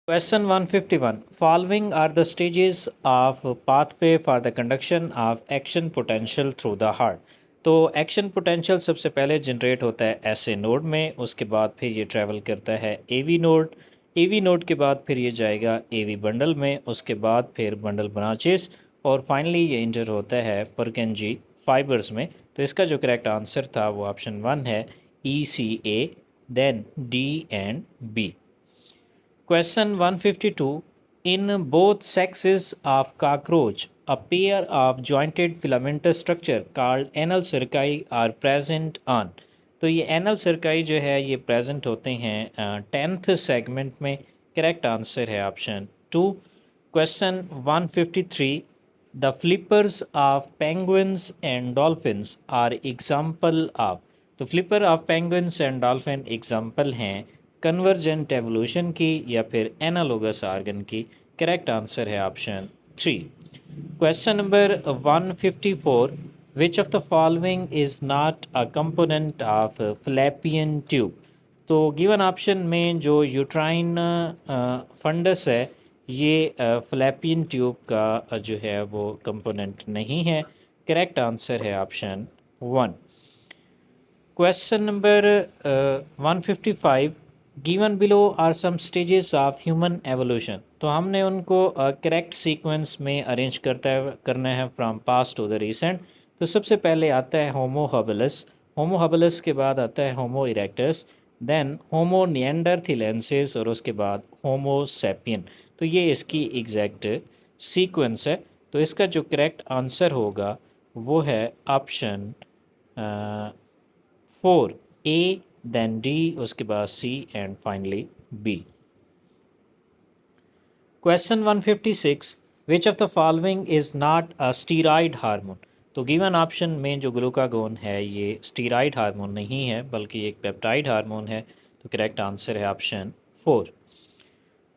Question 151. Following are the stages of pathway for the conduction of action potential through the heart. तो action potential सबसे पहले generate होता है ऐसे node में, उसके बाद फिर ये ट्रैवल करता है एवी नोड, एवी नोड के बाद फिर ये जाएगा एवी बंडल में, उसके बाद फिर बंडल ब्रांचेस और फाइनली ये इंटर होता है परकेंजी फाइबर्स में। तो इसका जो करेक्ट आंसर था वो ऑप्शन 1 है ECA, then D and B। Question 152. In both sexes of cockroach, a pair of jointed filamentous structure called anal cerci are present on। तो ये एनल सर्काई जो है ये प्रेजेंट होते हैं 10th सेगमेंट में। करेक्ट आंसर है option 2। Question 153। The flippers of penguins and dolphins are example of. तो flipper of penguins and dolphin example हैं कन्वर्जेंट एवोल्यूशन की या फिर एनालोगस आर्गन की। करेक्ट आंसर है option 3। Question number 154। Which of the following is not a component of fallopian tube. तो given option में जो यूट्राइन फंडस है ये फ्लैपियन ट्यूब का जो है वो कंपोनेंट नहीं है। करेक्ट आंसर है option 1। Question number 155। Given below are some stages of human evolution. तो हमने उनको करेक्ट सीक्वेंस में अरेंज करना है from past to the recent. तो सबसे पहले आता है होमो हबिलस, होमो हबिलस के बाद आता है होमो इरेक्टस, देन होमो निएंडरथैलेंसिस और उसके बाद होमो सैपियन। तो ये इसकी एग्जैक्ट सीक्वेंस है। तो इसका जो करेक्ट आंसर होगा वो है ऑप्शन 4 A, then D, उसके बाद C and finally B। Question 156। Which of the following is not a steroid hormone. तो गिवन ऑप्शन में जो ग्लूकागोन है ये स्टीरॉयड हार्मोन नहीं है बल्कि एक पेप्टाइड हार्मोन है। तो करेक्ट आंसर है ऑप्शन 4।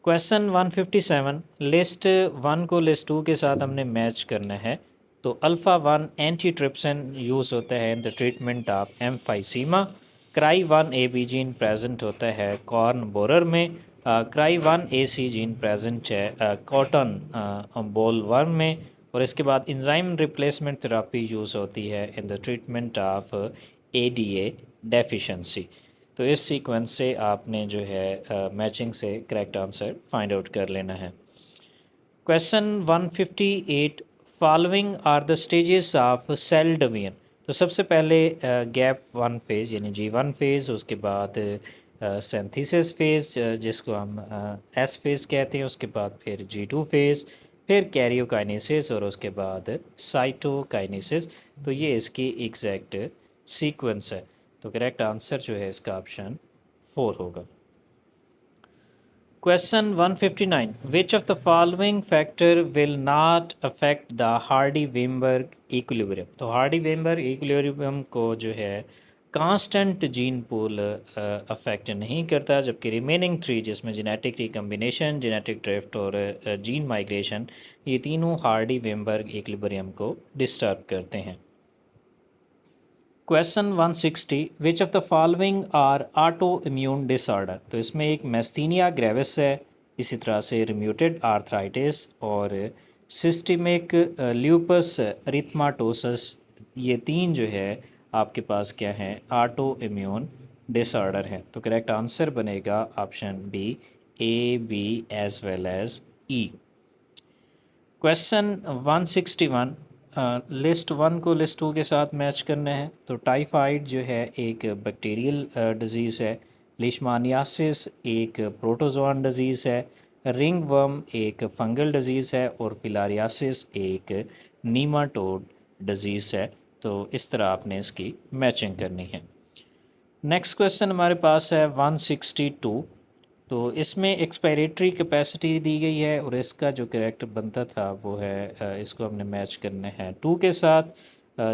क्वेश्चन 157। लिस्ट 1 को लिस्ट 2 के साथ हमने मैच करना है। तो अल्फ़ा 1 एंटी ट्रिप्सिन यूज़ होता है in the treatment of emphysema. Cry 1 A B gene present होता है कॉर्न बोरर में। Cry 1 A C gene present है कॉटन बोल वर्म में। और इसके बाद इंजाइम रिप्लेसमेंट थेरापी यूज़ होती है in the treatment of ADA deficiency. तो इस सीक्वेंस से आपने जो है मैचिंग से करेक्ट आंसर फाइंड आउट कर लेना है। Question 158। Following are the stages of cell division. तो सबसे पहले गैप 1 फेज़ यानी G1 फेज़, उसके बाद सिंथेसिस फेज़ जिसको हम S फेज़ कहते हैं, उसके बाद फिर G2 फेज़, फिर कैरियोकाइनेसिस और उसके बाद साइटोकाइनेसिस। तो ये इसकी एग्जैक्ट सीक्वेंस है। तो करेक्ट आंसर जो है इसका ऑप्शन 4 होगा। Question 159। Which of the following factor will not affect the Hardy Weinberg equilibrium. तो हार्डी वेमबर्ग इक्विलिब्रियम को जो है कांस्टेंट जीन पूल अफेक्ट नहीं करता, जबकि रिमेनिंग 3 जिसमें जेनेटिक रिकम्बिनेशन, जेनेटिक ड्रिफ्ट और जीन माइग्रेशन, ये तीनों हार्डी वेमबर्ग इक्विलिब्रियम को डिस्टर्ब करते हैं। Question 160। Which of the following are auto immune disorder. तो इसमें एक मैस्थीनिया ग्रेविस है, इसी तरह से रिम्यूटेड आर्थराइटिस और सिस्टमिक ल्यूपस एरिथेमाटोसस, ये तीन जो है आपके पास क्या हैं ऑटो इम्यून डिसऑर्डर हैं। तो करेक्ट आंसर बनेगा option B A, B as well as E। Question 161। List 1 को लिस्ट 2 के साथ मैच करना है। तो टाइफाइड जो है एक बैक्टीरियल डिज़ीज़ है, लिशमानियासिस एक प्रोटोजोआन डिज़ीज़ है, रिंग वर्म एक फंगल डिज़ीज़ है और फिलारियासिस एक नीमाटोड डिज़ीज़ है। तो इस तरह आपने इसकी मैचिंग करनी है। नेक्स्ट क्वेश्चन हमारे पास है 162। तो इसमें एक्सपायरेटरी कैपेसिटी दी गई है और इसका जो करेक्ट बनता था वो है इसको हमने मैच करना है 2 के साथ,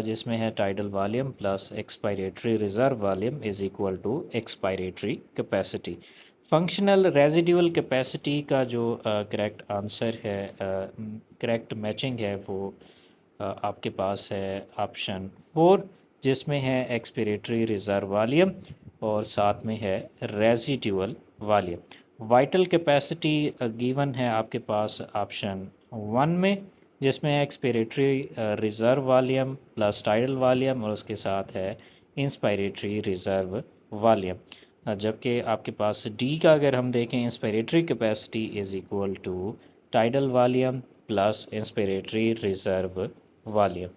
जिसमें है tidal volume plus expiratory reserve volume is equal to expiratory capacity. Functional residual capacity का जो करेक्ट आंसर है, करेक्ट मैचिंग है वो आपके पास है ऑप्शन 4, जिसमें है एक्सपायरेटरी रिज़र्व वॉल्यूम और साथ में है residual volume. Vital capacity given है आपके पास ऑप्शन 1 में, जिसमें expiratory reserve volume plus tidal volume और उसके साथ है इंस्पायरेटरी रिज़र्व वॉल्यूम। जबकि आपके पास डी का अगर हम देखें, inspiratory capacity is equal to tidal volume plus inspiratory reserve volume.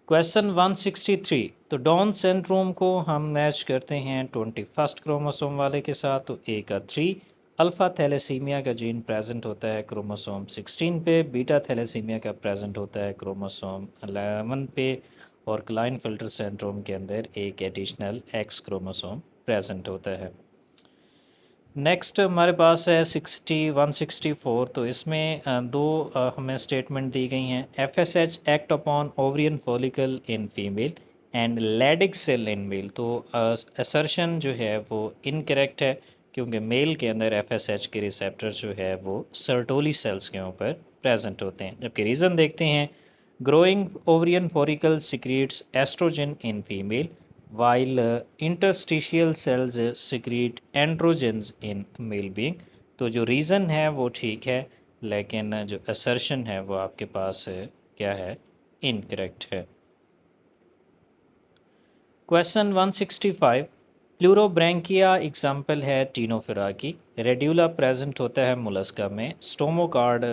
Question 163, तो डाउन सिंड्रोम को हम मैच करते हैं 21st क्रोमोसोम वाले के साथ। तो ए का 3, अल्फ़ा थैलेसीमिया का जीन प्रेजेंट होता है क्रोमोसोम 16 पे, बीटा थैलेसीमिया का प्रेजेंट होता है क्रोमोसोम 11 पे, और क्लाइन फिल्टर सिंड्रोम के अंदर एक एडिशनल एक्स क्रोमोसोम प्रेजेंट होता है। नेक्स्ट हमारे पास है 164। तो इसमें दो हमें स्टेटमेंट दी गई हैं। FSH act upon ovarian follicle in female and Leydig cell in male. तो असर्शन जो है वो इनकरेक्ट है, क्योंकि मेल के अंदर FSH के रिसेप्टर जो है वो सर्टोली सेल्स के ऊपर प्रेजेंट होते हैं। जबकि रीज़न देखते हैं, growing ovarian follicle secretes estrogen in female while interstitial cells secrete androgens in male being। तो जो रीज़न है वो ठीक है, लेकिन जो असर्शन है वो आपके पास क्या है, इनकरेक्ट है। क्वेश्चन 165, प्लूरोब्रैंकिया एग्जाम्पल है टीनोफिरा की। रेड्यूला प्रेजेंट होता है मोलस्का में, स्टोमोकार्ड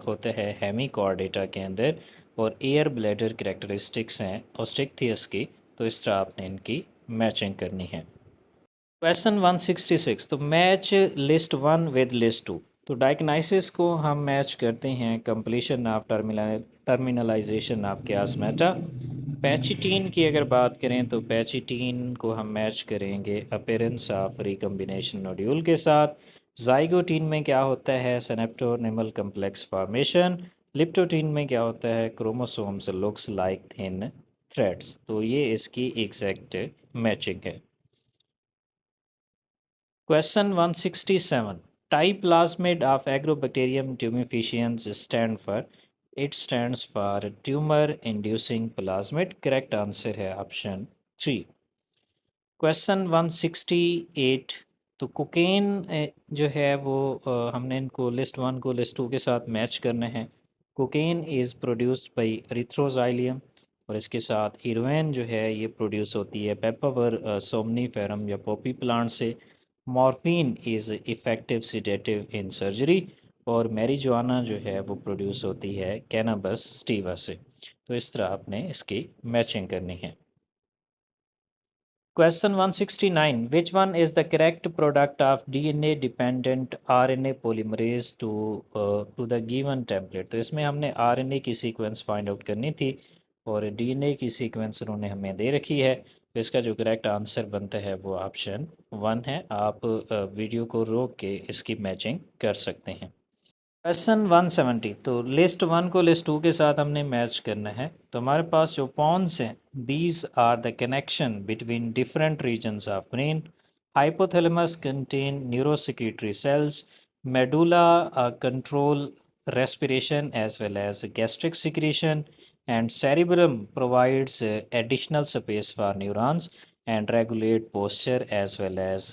होते हैं हेमिकॉर्डेटा के अंदर, और एयर ब्लैडर करेक्टरिस्टिक्स हैं ओस्टिकथियस की। तो इस तरह आपने इनकी मैचिंग करनी है। क्वेश्चन 166, तो मैच लिस्ट 1 विद लिस्ट 2। तो डायग्नाइसिस को हम मैच करते हैं completion of terminalisation of क्यास्मेटा। Pachytene की अगर बात करें तो पैचिटीन को हम मैच करेंगे अपेरेंस ऑफ रिकम्बिनेशन नोड्यूल के साथ। जाइगोटीन में क्या होता है, सेनेप्टोनिमल कम्प्लेक्स फॉर्मेशन। लिप्टोटीन में क्या होता है, chromosomes looks like thin threads. तो ये इसकी एग्जैक्ट मैचिंग है। Question 167, type plasmid of Agrobacterium tumefaciens it stands for tumor inducing plasmid। Correct answer है option 3। क्वेश्चन 168, तो कोकेन जो है वो हमने इनको लिस्ट 1 को लिस्ट 2 के साथ मैच करना है। कोकेन इज़ प्रोड्यूस्ड बाय एरिथ्रोजाइलियम, और इसके साथ हीरोइन जो है ये प्रोड्यूस होती है पेपावर सोमनीफेरम या पॉपी प्लांट से। Morphine is effective sedative in surgery, और मैरिजुआना जो है वो प्रोड्यूस होती है कैनाबस स्टीवा से। तो इस तरह आपने इसकी मैचिंग करनी है। Question 169, which one is the correct product of DNA dependent RNA polymerase to the given template। तो इसमें हमने RNA की सीक्वेंस फाइंड आउट करनी थी, और DNA की सीक्वेंस उन्होंने हमें दे रखी है। तो इसका जो करेक्ट आंसर बनता है वो ऑप्शन 1 है। आप वीडियो को रोक के इसकी मैचिंग कर सकते हैं। क्वेश्चन 170, तो लिस्ट 1 को लिस्ट 2 के साथ हमने मैच करना है। तो हमारे पास जो पॉन्स हैं, these are the connection between different regions of brain. Hypothalamus contain neurosecretory cells, medulla control respiration as well as gastric secretion, and cerebellum provides additional space for neurons and regulate posture as well as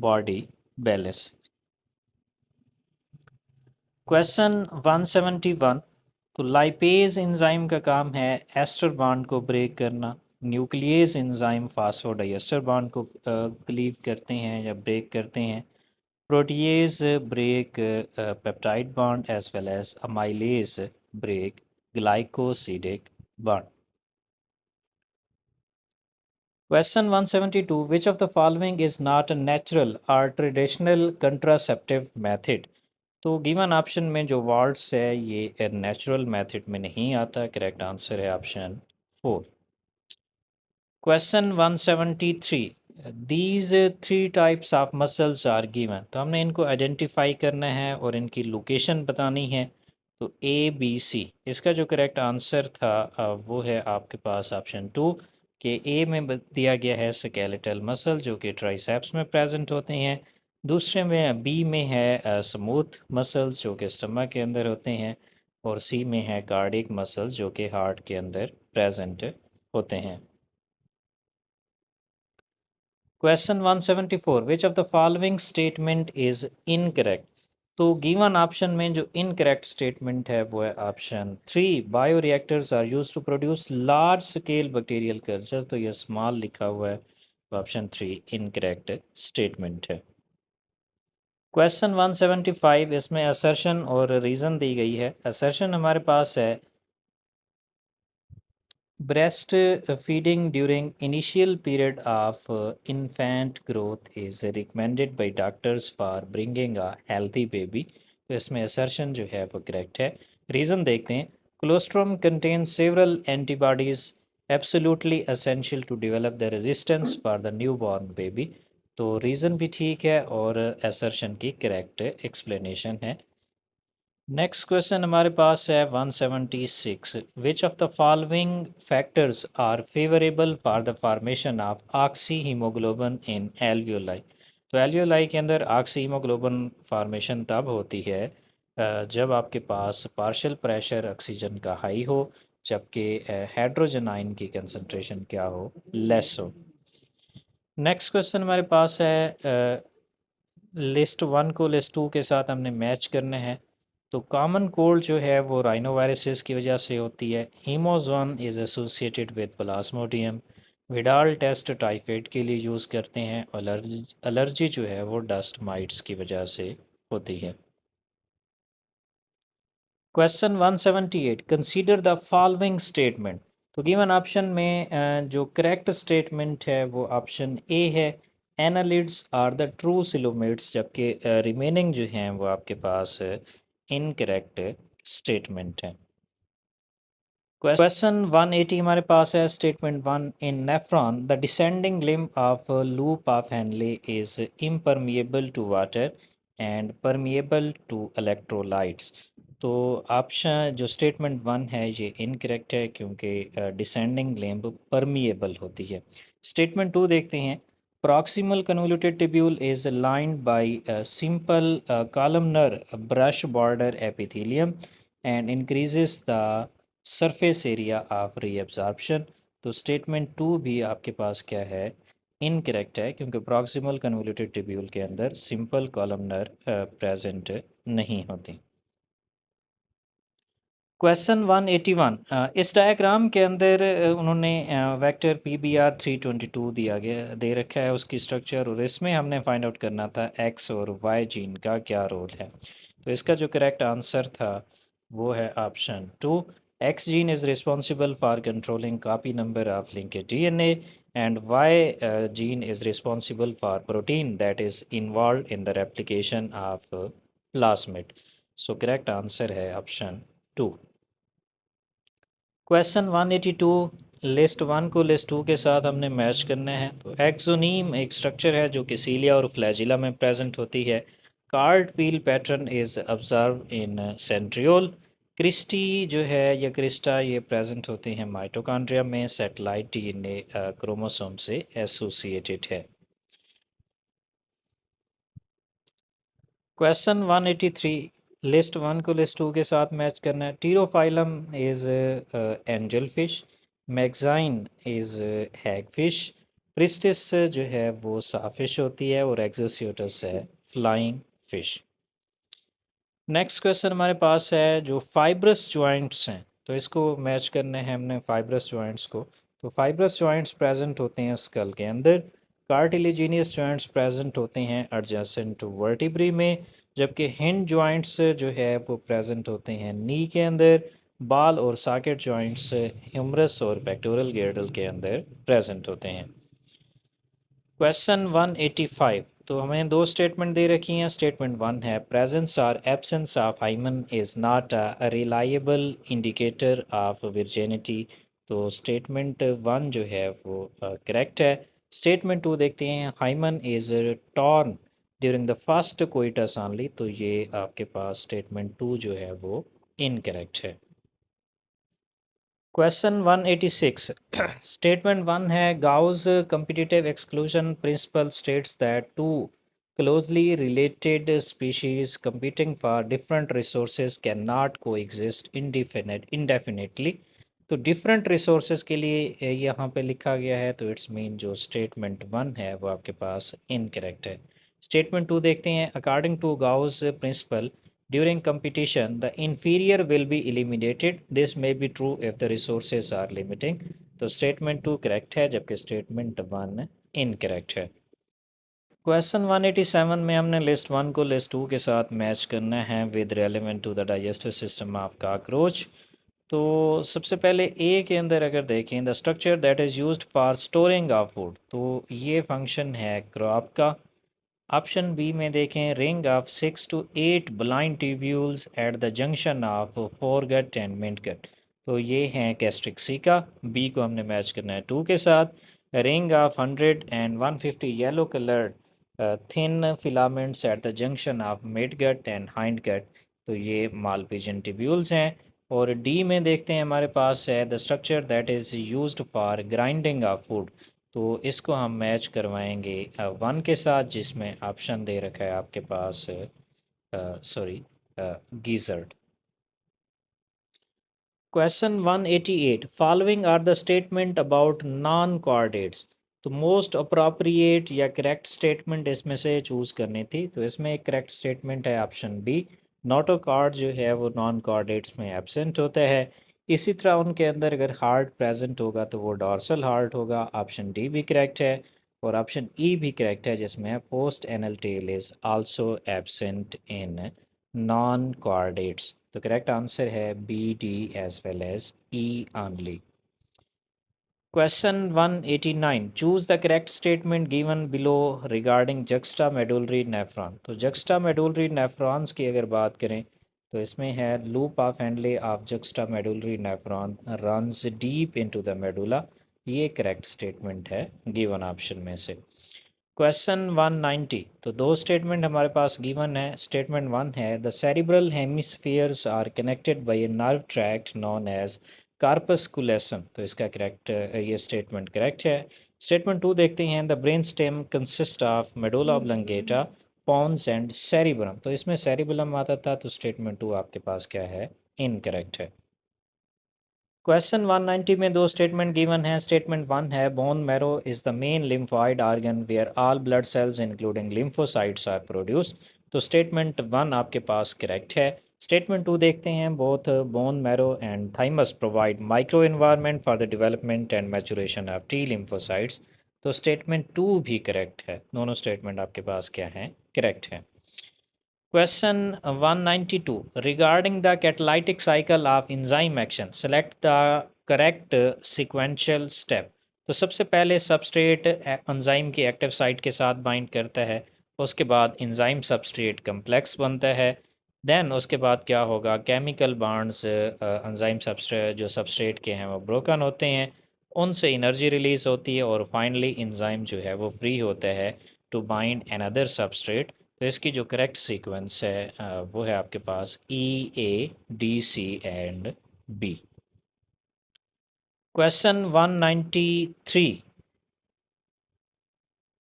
body balance। Question 171, तो lipase enzyme का काम है ester bond को break करना। Nuclease enzyme phosphodiester bond को cleave करते हैं या ब्रेक करते हैं। Protease break peptide bond as well as amylase break glycosidic bond. Question 172, which of the following is not a natural or traditional contraceptive method. तो given option में जो wards है ये नेचुरल मेथड में नहीं आता। करेक्ट आंसर है option 4। Question 173, these 3 types of muscles are given. तो हमने इनको आइडेंटिफाई करना है और इनकी लोकेशन बतानी है। तो ABC, इसका जो करेक्ट आंसर था वो है आपके पास ऑप्शन 2, कि ए में दिया गया है स्केलेटल मसल जो कि ट्राइसेप्स में प्रेजेंट होते हैं। दूसरे में बी में है स्मूथ मसल्स जो कि स्टमक के अंदर होते हैं, और सी में है कार्डिक मसल्स जो कि हार्ट के अंदर प्रेजेंट होते हैं। Question 174, which of the following statement is incorrect. तो गिवन ऑप्शन में जो इनकरेक्ट स्टेटमेंट है वो है option 3, bioreactors are use to produce large scale bacterial culture. तो ये स्मॉल लिखा हुआ है, तो ऑप्शन 3 इनकरेक्ट स्टेटमेंट है। क्वेश्चन 175, इसमें असर्शन और रीज़न दी गई है। असर्शन हमारे पास है, breast feeding during initial period of infant growth is recommended by doctors for bringing a healthy baby। तो इसमें assertion जो है वो correct है। रीज़न देखते हैं, colostrum contains several antibodies absolutely essential to develop the resistance for the newborn baby। तो reason भी ठीक है और assertion की correct explanation है। नेक्स्ट क्वेश्चन हमारे पास है 176, which of the following factors are favourable for the formation of oxyhaemoglobin in alveoli. तो एल्वियोलाई के अंदर ऑक्सी हीमोग्लोबिन फॉर्मेशन तब होती है जब आपके पास पार्शियल प्रेशर ऑक्सीजन का हाई हो, जबकि हाइड्रोजन आयन की कंसंट्रेशन क्या हो, लेस हो। नेक्स्ट क्वेश्चन हमारे पास है, लिस्ट वन को लिस्ट टू के साथ हमने मैच करने हैं। तो कॉमन कोल्ड जो है वो राइनोवायरसेस की वजह से होती है। Haemozoin is associated with plasmodium. Widal test typhoid के लिए यूज़ करते हैं। एलर्जी जो है वो डस्ट माइट्स की वजह से होती है। Question 178, consider the following statement. तो गिवन ऑप्शन में जो करेक्ट स्टेटमेंट है वो ऑप्शन ए है, annelids are the true coelomates, जबकि रिमेनिंग जो हैं वो आपके पास इनकरेक्ट स्टेटमेंट है। क्वेश्चन 180 हमारे पास है, statement one, in nephron the descending limb of loop of Henle is impermeable to water and permeable to electrolytes. तो ऑप्शन जो स्टेटमेंट वन है ये इनकरेक्ट है, क्योंकि डिसेंडिंग लिम्ब परमिएबल होती है। स्टेटमेंट टू देखते हैं, proximal convoluted tubule is lined by a simple columnar brush border epithelium and increases the surface area of reabsorption। तो स्टेटमेंट टू भी आपके पास क्या है, इनकरेक्ट है, क्योंकि प्रॉक्सिमल कन्वोल्यूटेड ट्यूब्यूल के अंदर सिंपल कॉलमनर प्रेजेंट नहीं होती। क्वेश्चन 181, इस डायग्राम के अंदर उन्होंने वेक्टर PBR322 दिया गया दे रखा है उसकी स्ट्रक्चर, और इसमें हमने फाइंड आउट करना था एक्स और वाई जीन का क्या रोल है। तो इसका जो करेक्ट आंसर था वो है option two, X gene is responsible for controlling copy number of linkage DNA and Y gene is responsible for protein that is involve in the replication of plasmid. So correct answer है option two. Question 182, list one को list two के साथ हमने match करना है। तो axoneme एक structure है जो कि सीलिया और फ्लैजिला में प्रेजेंट होती है। Cartwheel pattern is observe in centriole. Cristae जो है या क्रिस्टा ये प्रेजेंट होते हैं माइटोकॉन्ड्रिया में। सेटेलाइट DNA क्रोमोसोम से एसोसिएटेड है। क्वेश्चन 183, लिस्ट वन को लिस्ट टू के साथ मैच करना है। Pterophyllum is angel fish, Myxine is hag fish, Pristis जो है वो साफिश होती है, और एक्सोसियोटस है फ्लाइंग फिश। नेक्स्ट क्वेश्चन हमारे पास है जो फाइब्रस जॉइंट्स हैं, तो इसको मैच करने हैं हमने फाइब्रस जॉइंट्स को। तो फाइब्रस जॉइंट्स प्रेजेंट होते हैं स्कल के अंदर। कार्टिलेजिनियस जॉइंट्स प्रेजेंट होते हैं एडजेसेंट टू वर्टिब्री में, जबकि हिंड जॉइंट्स जो है वो प्रेजेंट होते हैं नी के अंदर। बाल और सॉकेट जॉइंट्स ह्यूमरस और पेक्टोरल गिर्डल के अंदर प्रेजेंट होते हैं। क्वेश्चन 185, तो हमें दो स्टेटमेंट दे रखी हैं। स्टेटमेंट वन है, प्रेजेंस और absence of hymen is not a reliable indicator of virginity. तो स्टेटमेंट वन जो है वो करेक्ट है। स्टेटमेंट टू देखते हैं, hymen is torn during the first coitus only. तो ये आपके पास स्टेटमेंट टू जो है वो इनकरेक्ट है। क्वेश्चन 186, स्टेटमेंट वन है, Gauss competitive exclusion principle states that two closely related species competing for different resources cannot coexist indefinitely। तो different resources के लिए यहाँ पे लिखा गया है, तो इट्स मीन जो स्टेटमेंट 1 है वो आपके पास इनकरेक्ट है। स्टेटमेंट 2 देखते हैं। According to Gause principle during competition the inferior will be eliminated, this may be true if the resources are limiting. तो स्टेटमेंट 2 करेक्ट है जबकि स्टेटमेंट 1 इनकरेक्ट है। क्वेश्चन 187 में हमने लिस्ट 1 को लिस्ट 2 के साथ मैच करना है with relevant to the digestive system of cockroach. तो सबसे पहले ए के अंदर अगर देखें, the structure that is used for storing of food, तो ये फंक्शन है क्रॉप का। ऑप्शन बी में देखें, ring of 6 to 8 blind tubules eight the junction of foregut and midgut, तो ये हैं गैस्ट्रिक का। बी को हमने मैच करना है 2 के साथ। Ring of 100 and 150 yellow coloured thin filaments at the junction of mid gut and hind gut, तो ये मालपिजन ट्यूब्यूल्स हैं। और डी में देखते हैं हमारे पास है the structure that is used for grinding of food, तो इसको हम मैच करवाएंगे 1 के साथ, जिसमें ऑप्शन दे रखा है आपके पास sorry gizzard. Question 188, following are the statement about non chordates, तो मोस्ट अप्रोप्रिएट या करेक्ट स्टेटमेंट इसमें से चूज़ करनी थी। तो इसमें एक करेक्ट स्टेटमेंट है ऑप्शन बी, नोटोकॉर्ड जो है वो नॉन कोऑर्डिनेट्स में एब्सेंट होता है। इसी तरह उनके अंदर अगर हार्ट प्रेजेंट होगा तो वो डॉर्सल हार्ट होगा। ऑप्शन डी भी करेक्ट है और ऑप्शन ई भी करेक्ट है, जिसमें post anal tail is also absent in non chordates. तो करेक्ट आंसर है B D as well as E only. Question 189, choose the correct statement given below regarding juxta medullary nephron, तो juxta medullary nephrons की अगर बात करें तो इसमें है loop of Henle of juxta medullary nephron runs deep into the medulla, ये correct statement है गिवन ऑप्शन में से। क्वेश्चन 190, तो दो स्टेटमेंट हमारे पास गिवन है। स्टेटमेंट 1 है the cerebral hemispheres are connected by a nerve tract known as corpus callosum, तो इसका करेक्ट ये स्टेटमेंट करेक्ट है। स्टेटमेंट 2 देखते हैं, the brain stem consist of medulla oblongata pons and cerebrum, तो इसमें सेरिबलम आता था, तो स्टेटमेंट 2 आपके पास क्या है, इनकरेक्ट है। क्वेश्चन 190 में दो स्टेटमेंट गिवन है। स्टेटमेंट 1 है bone marrow is the main lymphoid organ where all blood cells including lymphocytes are produce, तो स्टेटमेंट 1 आपके पास करेक्ट है। स्टेटमेंट 2 देखते हैं, both bone marrow and thymus provide microenvironment for the development and maturation of T lymphocytes, तो statement 2 भी correct है। दोनों स्टेटमेंट आपके पास क्या हैं, करेक्ट है। Question 192, regarding the catalytic cycle of enzyme action, select the correct sequential step, तो सबसे पहले सबस्ट्रेट एंजाइम की एक्टिव साइट के साथ बाइंड करता है, उसके बाद एंजाइम सबस्ट्रेट कम्प्लेक्स बनता है, देन उसके बाद क्या होगा, केमिकल बॉन्ड्स एंजाइम सबस्ट्रेट जो सबस्ट्रेट के हैं वो ब्रोकन होते हैं, उनसे एनर्जी रिलीज होती है और फाइनली एंजाइम जो है वो फ्री होता है टू बाइंड अनदर सबस्ट्रेट। तो इसकी जो करेक्ट सीक्वेंस है वो है आपके पास E A D C and B. Question 193,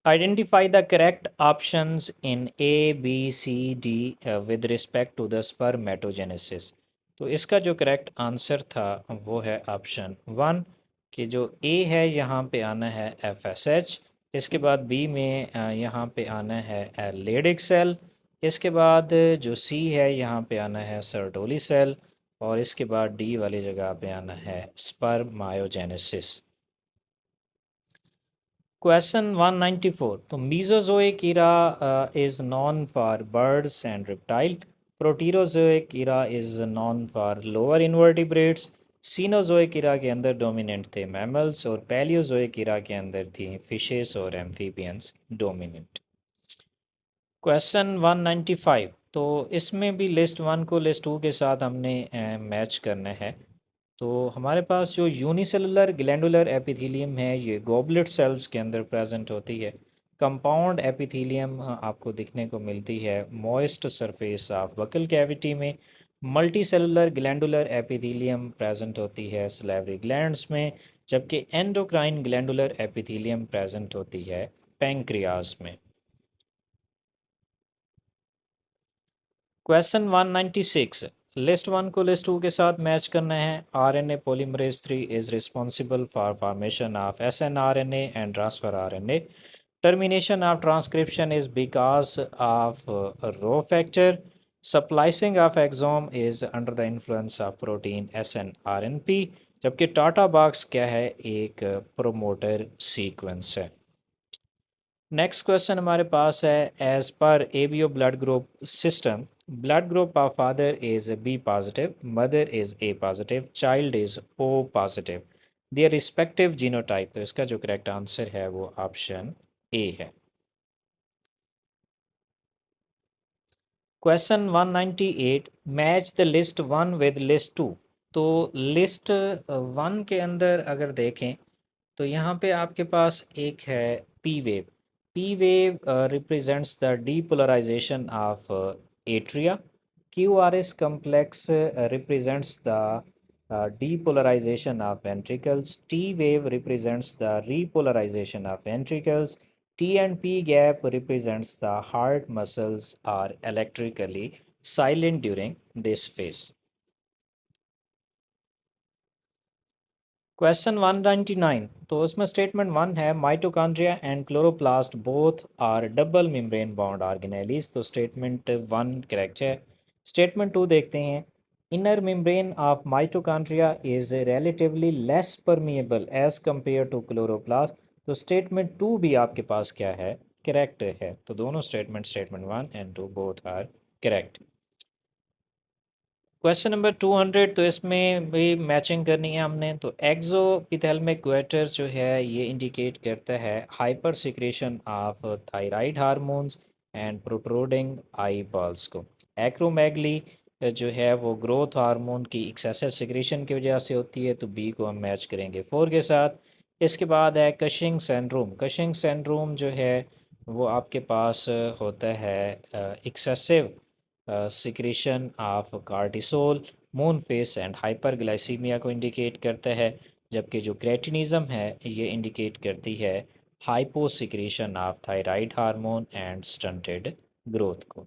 identify the correct options in A B C D with respect to the spermatogenesis, तो इसका जो करेक्ट आंसर था वो है ऑप्शन 1, कि जो ए है यहाँ पे आना है एफ एस एच, इसके बाद बी में यहाँ पे आना है लेडिक सेल, इसके बाद जो सी है यहाँ पे आना है सर्टोली सेल, और इसके बाद डी वाली जगह पे आना है स्पर्मायोजेनेसिस। क्वेश्चन 194, तो Mesozoic era is known for birds and reptile, Proterozoic era is known for lower invertebrates, Cenozoic era के अंदर डोमिनेंट थे मैमल्स, और पैलियोजोइक इरा के अंदर थी फिशेस और एम्फीबियंस डोमिनेंट। क्वेश्चन 195, तो इसमें भी लिस्ट 1 को लिस्ट 2 के साथ हमने मैच करना है। तो हमारे पास जो यूनिसेलुलर ग्लैंडुलर एपिथेलियम है ये गॉबलेट सेल्स के अंदर प्रेजेंट होती है। कंपाउंड एपिथेलियम आपको दिखने को मिलती है moist surface of buccal cavity में। Multi cellular glandular epithelium present होती है सलेवरी ग्लैंड्स में, जबकि एंडोक्राइन ग्लैंडुलर एपिथेलियम प्रेजेंट होती है पैंक्रियाज में। क्वेश्चन 196, लिस्ट वन को लिस्ट टू के साथ मैच करना है। RNA polymerase 3 is responsible for formation of snRNA and transfer RNA. Termination of transcription is because of Rho factor. Splicing of exome is under the influence of protein snRNP. जबकि TATA box क्या है, एक promoter sequence है। Next question हमारे पास है, as per ABO blood group system, blood group of father is B positive, mother is A positive, child is O positive, their respective genotype. तो इसका जो करेक्ट आंसर है वो ऑप्शन ए है। Question 198, match the list one with list two. तो list one के अंदर अगर देखें तो यहाँ पे आपके पास एक है P wave. P wave represents the depolarisation of atria. Q R S complex represents the depolarization of ventricles. T wave represents the repolarization of ventricles. T and P gap represents the heart muscles are electrically silent during this phase. Question 199, तो उसमें statement one है, mitochondria and chloroplast both are double membrane bond organelles. तो statement one correct है। Statement two देखते हैं, inner membrane of mitochondria is relatively less permeable as compare to chloroplast. तो statement two भी आपके पास क्या है, करेक्ट है। तो दोनों statement one and two both are correct. Question number 200, तो इसमें भी मैचिंग करनी है हमने। तो एक्सोपिथेलमिक क्वेटर जो है ये इंडिकेट करता है hyper secretion of thyroid hormones and protruding I balls को। एक्रोमेगली जो है वो ग्रोथ हार्मोन की एक्सेसिव सिक्रेशन की वजह से होती है, तो बी को हम मैच करेंगे 4 के साथ। इसके बाद है कशिंग सिंड्रोम। कशिंग सिंड्रोम जो है वो आपके पास होता है excessive secretion of cortisol, moon face and hyperglycaemia को इंडिकेट करता है। जबकि जो क्रेटिनिज्म है ये इंडिकेट करती है hypo secretion of thyroid hormone and stunted growth को।